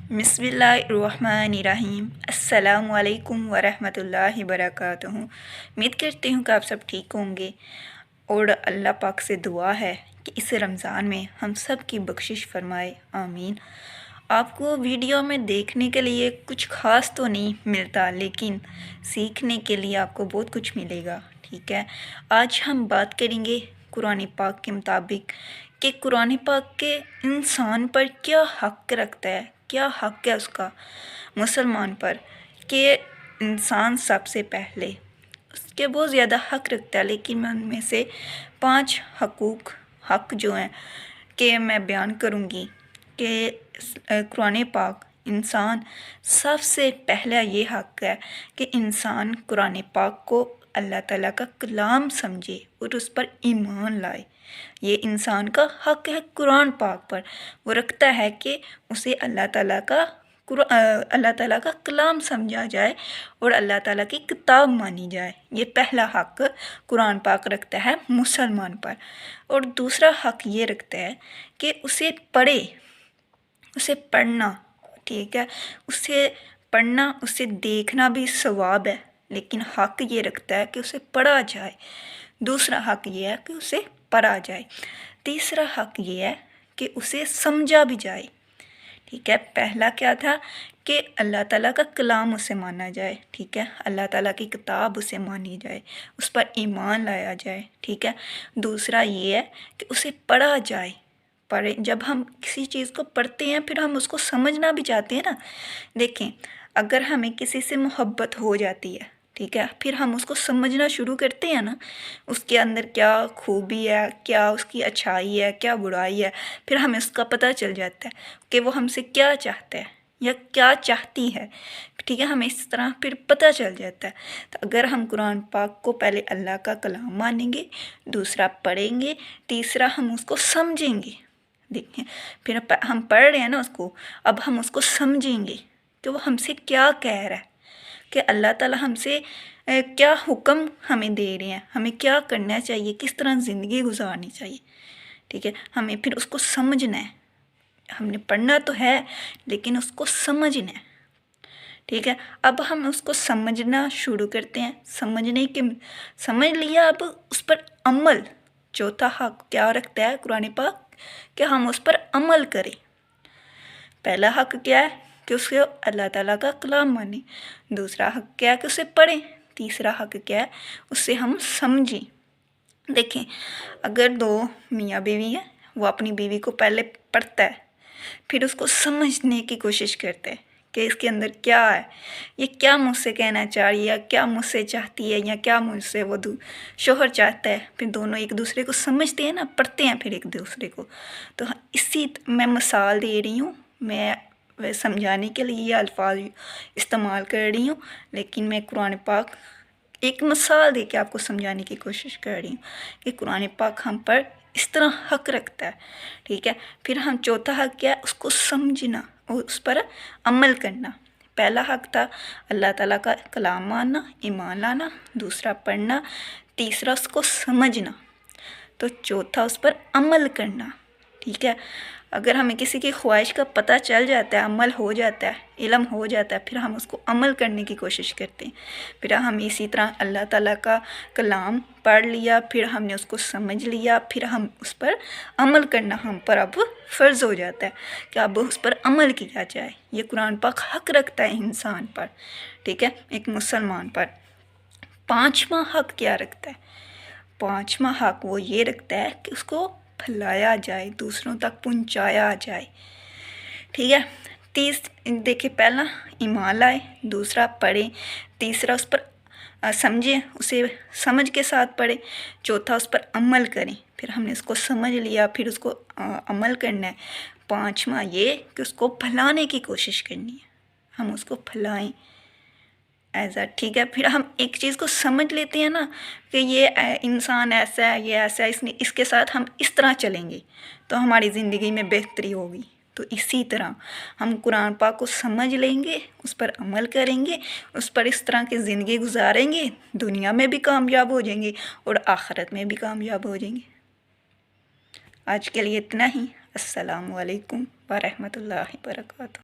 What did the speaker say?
बिस्मिल्लाहिर्रहमानिर्रहीम। अस्सलामु अलैकुम वरहमतुल्लाहि वबरकातुहू। उम्मीद करती हूँ कि आप सब ठीक होंगे और अल्लाह पाक से दुआ है कि इस रमज़ान में हम सब की बख्शिश फरमाए, आमीन। आपको वीडियो में देखने के लिए कुछ ख़ास तो नहीं मिलता, लेकिन सीखने के लिए आपको बहुत कुछ मिलेगा, ठीक है। आज हम बात करेंगे कुरान पाक के मुताबिक कि कुरान पाक के इंसान पर क्या हक़ रखता है, क्या हक़ है उसका मुसलमान पर, कि इंसान सबसे पहले उसके बहुत ज़्यादा हक़ रखता है, लेकिन मैं उनमें से 5 हक़ जो हैं कि मैं बयान करूँगी कि कुरान पाक इंसान सबसे पहला ये हक़ है कि इंसान कुरान पाक को अल्लाह ताला का कलाम समझे और उस पर ईमान लाए। ये इंसान का हक़ है कुरान पाक पर। वो रखता है कि उसे अल्लाह ताला का कलाम समझा जाए और अल्लाह ताला की किताब मानी जाए। ये पहला हक़ कुरान पाक रखता है मुसलमान पर। और दूसरा हक़ ये रखता है कि उसे पढ़े, उसे पढ़ना, ठीक है, उसे पढ़ना, उसे देखना भी सवाब है, लेकिन हक़ ये रखता है कि उसे पढ़ा जाए। दूसरा हक़ ये है कि उसे पढ़ा जाए। तीसरा हक़ ये है कि उसे समझा भी जाए, ठीक है। पहला क्या था कि अल्लाह ताला का कलाम उसे माना जाए, ठीक है, अल्लाह ताला की किताब उसे मानी जाए, उस पर ईमान लाया जाए, ठीक है। दूसरा ये है कि उसे पढ़ा जाए। जब हम किसी चीज़ को पढ़ते हैं फिर हम उसको समझना भी चाहते हैं ना। देखें, अगर हमें किसी से मोहब्बत हो जाती है, ठीक है, फिर हम उसको समझना शुरू करते हैं ना, उसके अंदर क्या खूबी है, क्या उसकी अच्छाई है, क्या बुराई है, फिर हमें उसका पता चल जाता है कि वो हमसे क्या चाहता है या क्या चाहती है, ठीक है, हमें इस तरह फिर पता चल जाता है। तो अगर हम कुरान पाक को पहले अल्लाह का कलाम मानेंगे, दूसरा पढ़ेंगे, तीसरा हम उसको समझेंगे। देखें, फिर हम पढ़ रहे हैं ना उसको, अब हम उसको समझेंगे कि वो हमसे क्या कह रहा है, कि अल्लाह ताला हमसे क्या हुक्म हमें दे रहे हैं, हमें क्या करना चाहिए, किस तरह ज़िंदगी गुजारनी चाहिए, ठीक है। हमें फिर उसको समझना है। हमने पढ़ना तो है लेकिन उसको समझना है, ठीक है। अब हम उसको समझना शुरू करते हैं। समझ लिया, अब उस पर अमल। चौथा हक़ क्या रखता है कुरान पाक, कि हम उस पर अमल करें। पहला हक़ क्या है कि उसे अल्लाह ताला का कलाम माने। दूसरा हक़ क्या है कि उसे पढ़ें। तीसरा हक़ क्या है, उससे हम समझें। देखें, अगर 2 मियाँ बीवी हैं, वो अपनी बीवी को पहले पढ़ता है, फिर उसको समझने की कोशिश करता है कि इसके अंदर क्या है, ये क्या मुझसे कहना चाह रही है, क्या मुझसे चाहती है, या क्या मुझसे वो शोहर चाहता है। फिर दोनों एक दूसरे को समझते हैं ना, पढ़ते हैं फिर एक दूसरे को। तो इसी मैं मिसाल दे रही हूँ, मैं समझाने के लिए ये अल्फाज इस्तेमाल कर रही हूँ, लेकिन मैं कुरान पाक एक मिसाल दे के आपको समझाने की कोशिश कर रही हूँ कि कुरान पाक हम पर इस तरह हक़ रखता है, ठीक है। फिर हम चौथा हक़ क्या है, उसको समझना और उस पर अमल करना। पहला हक़ था अल्लाह ताला का कलाम मानना, ईमान लाना। दूसरा पढ़ना। तीसरा उसको समझना। तो चौथा उस पर अमल करना, ठीक है। अगर हमें किसी की ख्वाहिश का पता चल जाता है, अमल हो जाता है, इल्म हो जाता है, फिर हम उसको अमल करने की कोशिश करते हैं। फिर हम इसी तरह अल्लाह ताला का कलाम पढ़ लिया, फिर हमने उसको समझ लिया, फिर हम उस पर अमल करना हम पर अब फ़र्ज़ हो जाता है कि अब उस पर अमल किया जाए। ये कुरान पाक हक़ रखता है इंसान पर, ठीक है, एक मुसलमान पर। 5वां हक़ क्या रखता है? 5वां हक़ वो ये रखता है कि उसको फैलाया जाए, दूसरों तक पहुंचाया जाए, ठीक है। देखिए, पहला ईमान लाए, दूसरा पढ़े, तीसरा उस पर समझें, उसे समझ के साथ पढ़े, चौथा उस पर अमल करें। फिर हमने उसको समझ लिया, फिर उसको अमल करना है। 5वां ये कि उसको फैलाने की कोशिश करनी है, हम उसको फैलाएं ऐसा, ठीक है। फिर हम एक चीज़ को समझ लेते हैं ना कि ये इंसान ऐसा है, ये ऐसा है, इसके साथ हम इस तरह चलेंगे तो हमारी ज़िंदगी में बेहतरी होगी। तो इसी तरह हम कुरान पाक को समझ लेंगे, उस पर अमल करेंगे, उस पर इस तरह की ज़िंदगी गुजारेंगे, दुनिया में भी कामयाब हो जाएंगे और आखिरत में भी कामयाब हो जाएंगे। आज के लिए इतना ही। अस्सलामु अलैकुम वरहमतुल्लाहि वबरकातुहू।